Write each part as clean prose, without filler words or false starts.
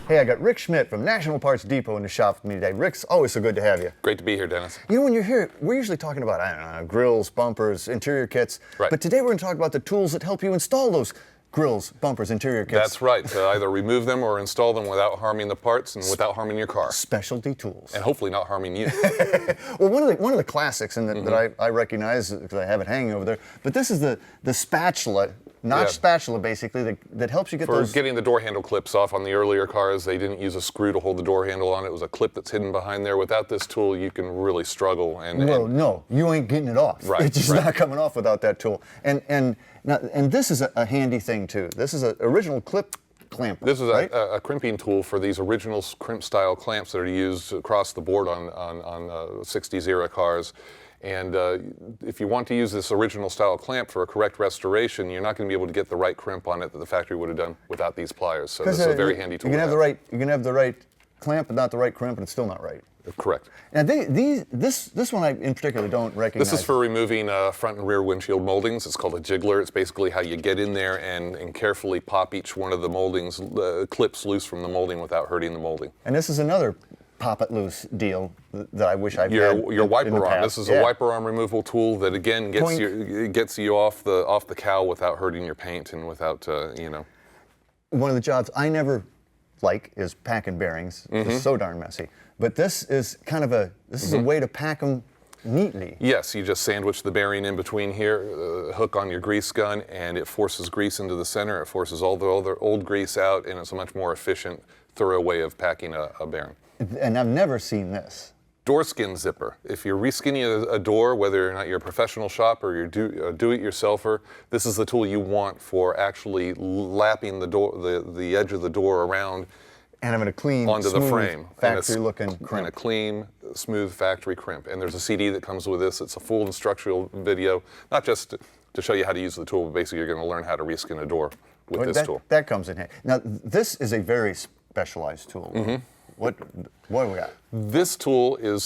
Hey, I got Rick Schmidt from National Parts Depot in the shop with me today. Rick's always so good to have you. Great to be here, Dennis. You know, when you're here, we're usually talking about, I don't know, grills, bumpers, interior kits. Right. But today we're going to talk about the tools that help you install those grills, bumpers, interior kits. That's right. To either remove them or install them without harming the parts and without harming your car. Specialty tools. And hopefully not harming you. Well, one of the classics and that I recognize because I have it hanging over there, but this is the spatula, spatula basically, that helps you get For those. getting the door handle clips off on the earlier cars, they didn't use a screw to hold the door handle on. It was a clip that's hidden behind there. Without this tool, you can really struggle. No, you ain't getting it off. Right, It's just not coming off without that tool. And this is a handy thing too. This is an original clip clamper. This is right? a crimping tool for these original crimp style clamps that are used across the board on 60s era cars. And if you want to use this original style clamp for a correct restoration, you're not going to be able to get the right crimp on it that the factory would have done without these pliers. So this is a very handy tool. You can have the right clamp, but not the right crimp, and it's still not right. Correct. Now this one I in particular don't recognize. This is for removing front and rear windshield moldings. It's called a jiggler. It's basically how you get in there and carefully pop each one of the moldings, clips loose from the molding without hurting the molding. And this is another pop it loose deal that I wish I'd had. Your wiper in the arm. past. This is a wiper arm removal tool that again gets you off the cowl without hurting your paint and without One of the jobs I never like is packing bearings. It's so darn messy. But this is kind of a way to pack them neatly. Yes, you just sandwich the bearing in between here, hook on your grease gun, and it forces grease into the center. It forces all the old grease out, and it's a much more efficient, thorough way of packing a bearing. And I've never seen this. Door skin zipper. If you're reskinning a door, whether or not you're a professional shop or you're do-it-yourselfer, this is the tool you want for actually lapping the edge of the door around and having a clean, onto the frame, factory-looking crimp. And a clean, smooth factory crimp. And there's a CD that comes with this. It's a full instructional video, not just to show you how to use the tool, but basically you're going to learn how to reskin a door with this tool. That comes in handy. Now, this is a very specialized tool. What do we got? This tool is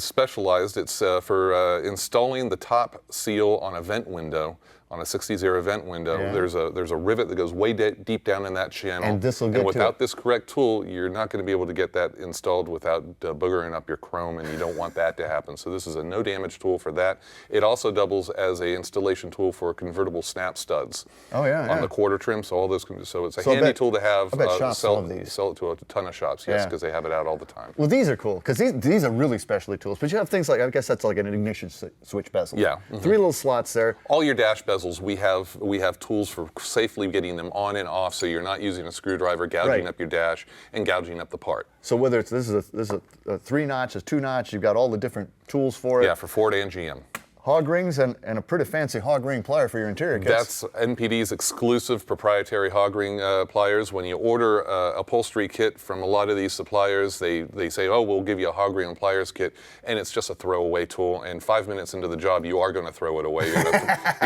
specialized. It's for installing the top seal on a vent window, on a 60s era vent window. Yeah. There's a rivet that goes way deep down in that channel. And this will get without this correct tool, you're not going to be able to get that installed without boogering up your chrome, and you don't want that to happen. So this is a no damage tool for that. It also doubles as a installation tool for convertible snap studs. Oh yeah. On the quarter trim, so all those. So it's a handy tool to have. I bet shops sell love these. Sell it to a ton of shops, yes, because they have it out all the time. Well, these are cool because these are really specialty tools. But you have things like, I guess that's like an ignition switch bezel. Yeah. 3 little slots there. All your dash bezels, we have tools for safely getting them on and off, so you're not using a screwdriver gouging up your dash and gouging up the part. So whether it's this is a 3-notch, a 2-notch, you've got all the different tools for it. Yeah, for Ford and GM. Hog rings and a pretty fancy hog ring plier for your interior kits. That's NPD's exclusive proprietary hog ring pliers. When you order a upholstery kit from a lot of these suppliers, they say, oh, we'll give you a hog ring pliers kit, and it's just a throwaway tool. And 5 minutes into the job, you are going to throw it away. You're going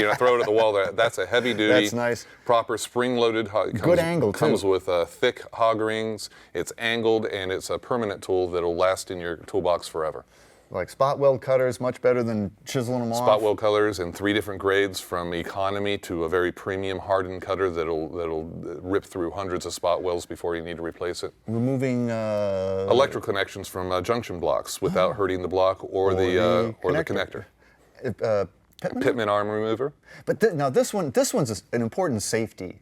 to throw it at the wall. That's a heavy duty, that's nice. Proper spring-loaded. Good angle, too. Comes with thick hog rings. It's angled, and it's a permanent tool that'll last in your toolbox forever. Like spot weld cutters, much better than chiseling them off. Spot weld cutters in 3 different grades, from economy to a very premium hardened cutter that'll rip through hundreds of spot welds before you need to replace it. Removing electrical connections from junction blocks without hurting the block or the connector. Pitman arm remover. But now this one's an important safety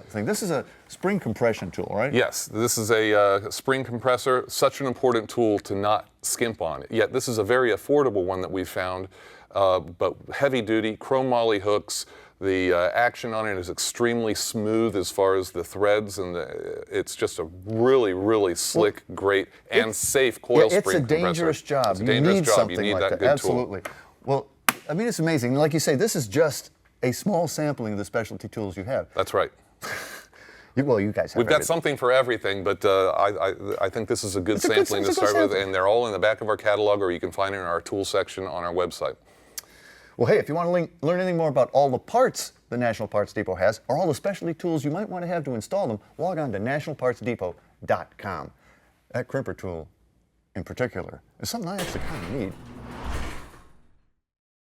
thing. This is a spring compression tool, right? Yes, this is a spring compressor. Such an important tool to not skimp on. Yet this is a very affordable one that we found, but heavy duty, chrome moly hooks. The action on it is extremely smooth as far as the threads, and it's just a really, really slick, great, and safe coil spring compressor. It's a dangerous job. It's a dangerous job. You Something need like that good Absolutely. tool. Well, I mean, it's amazing. Like you say, this is just a small sampling of the specialty tools you have. That's right. Well, you guys have We've got something for everything, but I think this is a good sampling to start with, and they're all in the back of our catalog, or you can find it in our tool section on our website. Well, hey, if you want to learn anything more about all the parts the National Parts Depot has, or all the specialty tools you might want to have to install them, log on to nationalpartsdepot.com. That crimper tool, in particular, is something I actually kind of need.